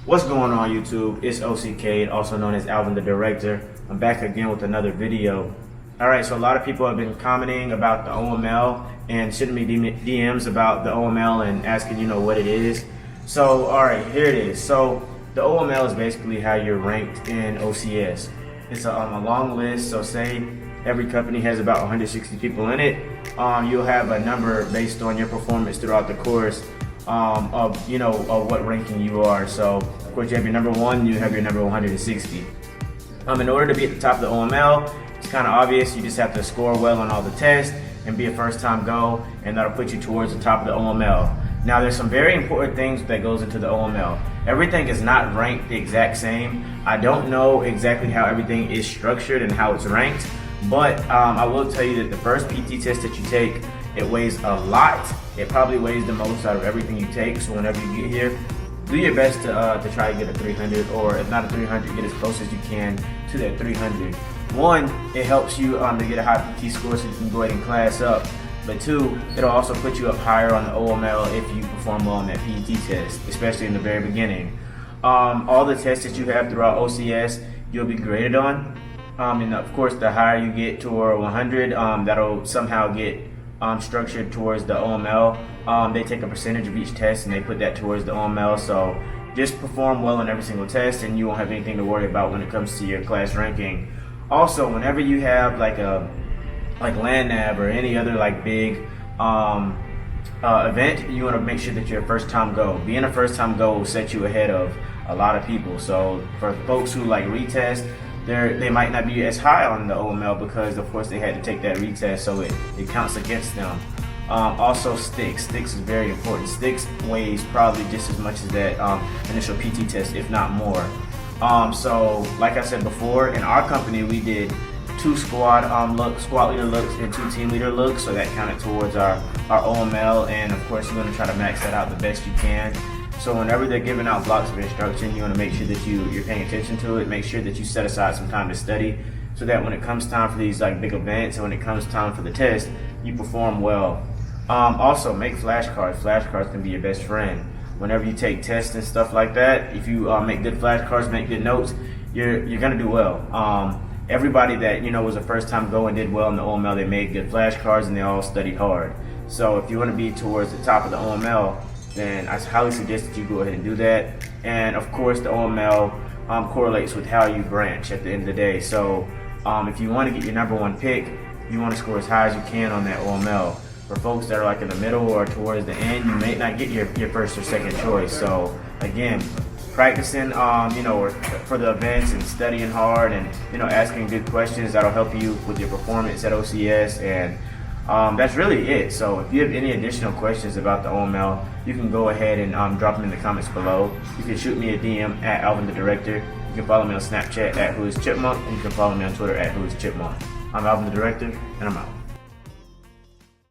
What's going on, YouTube? It's OCK, also known as Alvin the Director. I'm back again with another video. Alright, so a lot of people have been commenting about the OML and sending me DMs about the OML and asking, what it is. So, alright, here it is. So, the OML is basically how you're ranked in OCS. It's a long list, so say every company has about 160 people in it. You'll have a number based on your performance throughout the course of what ranking you are. So of course you have your number 1, you have your number 160. In order to be at the top of the OML, it's kind of obvious. You just have to score well on all the tests and be a first-time go, and that'll put you towards the top of the OML. Now there's some very important things that goes into the OML. Everything is not ranked the exact same. I don't know exactly how everything is structured and how it's ranked, but I will tell you that the first PT test that you take, it weighs a lot. It probably weighs the most out of everything you take. So whenever you get here, do your best to try to get a 300, or if not a 300, get as close as you can to that 300. One, it helps you to get a high PT score so you can go ahead and class up. But two, it'll also put you up higher on the OML if you perform well on that PT test, especially in the very beginning. All the tests that you have throughout OCS, you'll be graded on. And of course, the higher you get toward 100, that'll somehow get structured towards the OML. They take a percentage of each test and they put that towards the OML. So just perform well on every single test and you won't have anything to worry about when it comes to your class ranking. Also, whenever you have like land nav or any other big event, you want to make sure that you're a first time go. Being a first time go will set you ahead of a lot of people. So for folks who retest, they might not be as high on the OML because of course they had to take that retest, so it counts against them. Also sticks is very important. Sticks weighs probably just as much as that initial PT test, if not more. So like I said before, in our company we did 2 squad leader looks and 2 team leader looks, so that counted towards our OML, and of course you're going to try to max that out the best you can. So whenever they're giving out blocks of instruction, you want to make sure that you're paying attention to it. Make sure that you set aside some time to study, so that when it comes time for these big events and when it comes time for the test, you perform well. Also, make flashcards. Flashcards can be your best friend. Whenever you take tests and stuff like that, if you make good flashcards, make good notes, you're gonna do well. Everybody that was a first time go and did well in the OML, they made good flashcards and they all studied hard. So if you want to be towards the top of the OML, then I highly suggest that you go ahead and do that. And of course the OML correlates with how you branch at the end of the day. So if you want to get your number 1 pick, you want to score as high as you can on that OML. For folks that are in the middle or towards the end, you may not get your first or second choice. So again, practicing for the events and studying hard and asking good questions, that'll help you with your performance at OCS. And that's really it. So if you have any additional questions about the OML, you can go ahead and drop them in the comments below. You can shoot me a DM at Alvin the Director. You can follow me on Snapchat at whoischipmunk, and you can follow me on Twitter at whoischipmunk. I'm Alvin the Director, and I'm out.